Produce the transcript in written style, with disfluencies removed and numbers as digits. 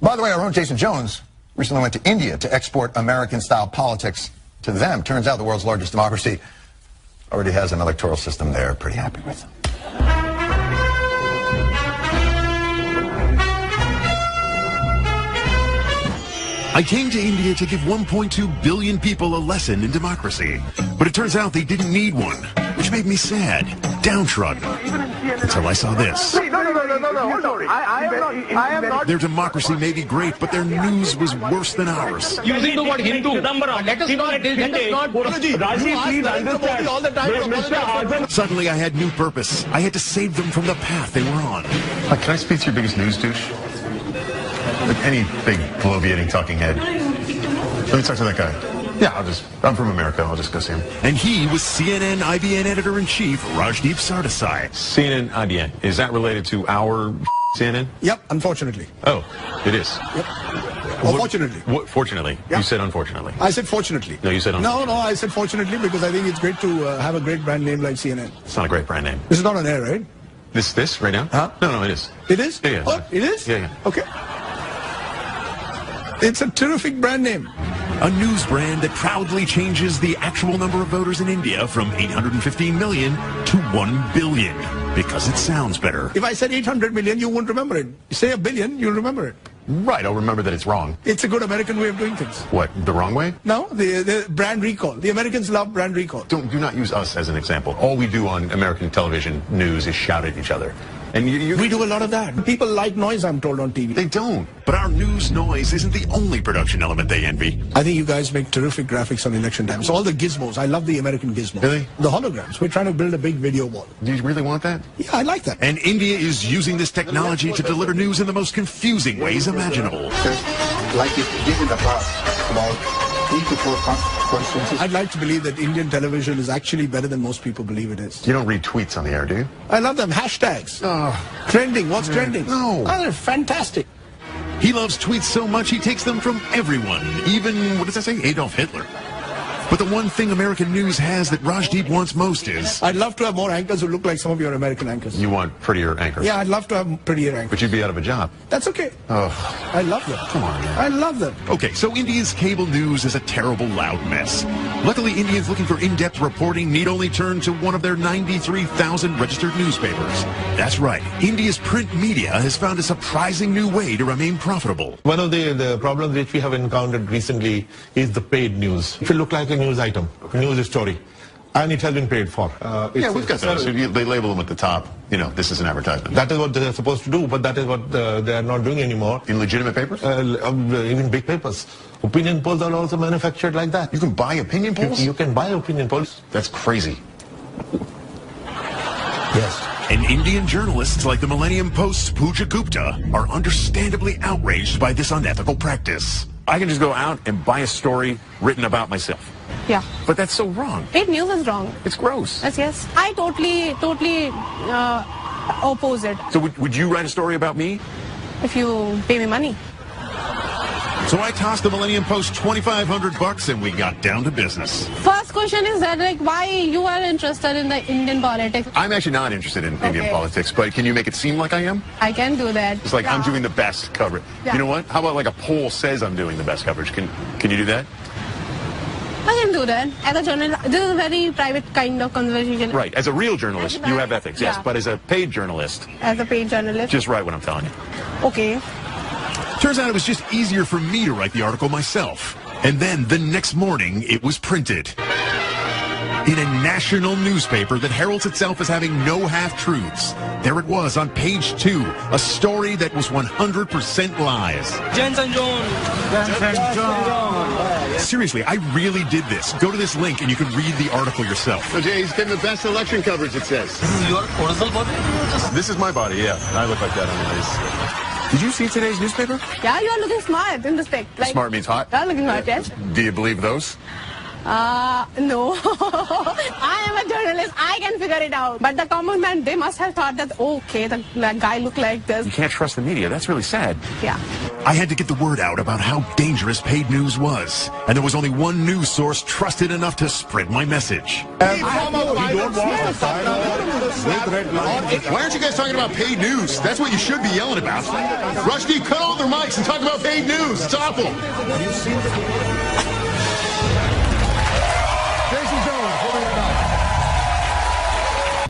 By the way, our own Jason Jones recently went to India to export American-style politics to them. Turns out the world's largest democracy already has an electoral system they're pretty happy with. I came to India to give 1.2 billion people a lesson in democracy. But it turns out they didn't need one, which made me sad, downtrodden, until I saw this. No, hold on. I am not. Their democracy may be great, but their news was worse than ours. Using the word Hindu. Let us not. Rajdeep, please understand. Suddenly I had new purpose. I had to save them from the path they were on. Can I speak to your biggest news douche? Like any big bloviating talking head. Let me talk to that guy. Yeah, I'm from America. I'll just go see him. And he was CNN IBN editor-in-chief Rajdeep Sardesai. CNN IBN. Is that related to our CNN? Yep, unfortunately. Oh, it is? Yep. Or fortunately. Fortunately. Yep. You said unfortunately. I said fortunately. No, you said unfortunately. No, I said fortunately because I think it's great to have a great brand name like CNN. It's not a great brand name. This is not on air, right? This right now? Huh? No, it is. It is? Yeah. Oh, it is? Yeah. Okay. It's a terrific brand name. A news brand that proudly changes the actual number of voters in India from 815 million to 1 billion, because it sounds better. If I said 800 million, you won't remember it. You say a billion, you'll remember it. Right, I'll remember that it's wrong. It's a good American way of doing things. What, the wrong way? No, the brand recall. The Americans love brand recall. Do not use us as an example. All we do on American television news is shout at each other. And we do a lot of that. People like noise, I'm told, on TV. They don't. But our news noise isn't the only production element they envy. I think you guys make terrific graphics on election time. So all the gizmos, I love the American gizmos. Really? The holograms. We're trying to build a big video wall. Do you really want that? Yeah, I like that. And India is using this technology to deliver news in the most confusing ways imaginable. Like it did in the past, about 3 to 4 constituencies. I'd like to believe that Indian television is actually better than most people believe it is. You don't read tweets on the air, do you? I love them. Hashtags. Trending. What's trending? No. Oh, they're fantastic. He loves tweets so much he takes them from everyone, even, what does that say, Adolf Hitler. But the one thing American news has that Rajdeep wants most is... I'd love to have more anchors who look like some of your American anchors. You want prettier anchors? Yeah, I'd love to have prettier anchors. But you'd be out of a job. That's okay. Oh. I love them. Come on, man. I love them. Okay, so India's cable news is a terrible, loud mess. Luckily, Indians looking for in-depth reporting need only turn to one of their 93,000 registered newspapers. That's right. India's print media has found a surprising new way to remain profitable. One of the problems which we have encountered recently is the paid news. It will look like a news item, a news story, and it has been paid for. Yeah, we've got those. They label them at the top. You know, this is an advertisement. That is what they're supposed to do, but that is what they are not doing anymore. In legitimate papers? Even big papers. Opinion polls are also manufactured like that. You can buy opinion polls? You can buy opinion polls. That's crazy. Yes. And Indian journalists like the Millennium Post's Pooja Gupta are understandably outraged by this unethical practice. I can just go out and buy a story written about myself. Yeah. But that's so wrong. Paid news is wrong. It's gross. Yes. I totally oppose it. So would you write a story about me? If you pay me money. So I tossed the Millennium Post $2,500 and we got down to business. First question is that, like, why you are interested in the Indian politics? I'm actually not interested in Indian politics, but can you make it seem like I am? I can do that. It's like I'm doing the best coverage. Yeah. You know what? How about like a poll says I'm doing the best coverage? Can you do that? I can do that. As a journalist, this is a very private kind of conversation. Right. As a real journalist, you have ethics, yes. Yeah. But as a paid journalist... As a paid journalist? Just write what I'm telling you. Okay. Turns out it was just easier for me to write the article myself. And then the next morning, it was printed. In a national newspaper that heralds itself as having no half-truths. There it was on page 2, a story that was 100% lies. Seriously, I really did this. Go to this link and you can read the article yourself. So Jay, he's getting the best election coverage, it says. This is your original body? This is my body, yeah. I look like that on the face. Did you see today's newspaper? Yeah, you are looking smart in this pic. Like, Smart means hot? You are looking hot, yes. Do you believe those? No. I am a journalist. I can figure it out. But the common man, they must have thought that, okay, that guy looked like this. You can't trust the media. That's really sad. Yeah. I had to get the word out about how dangerous paid news was, and there was only one news source trusted enough to spread my message. Why aren't you guys talking about paid news? That's what you should be yelling about. Rajdeep, cut all their mics and talk about paid news. It's awful.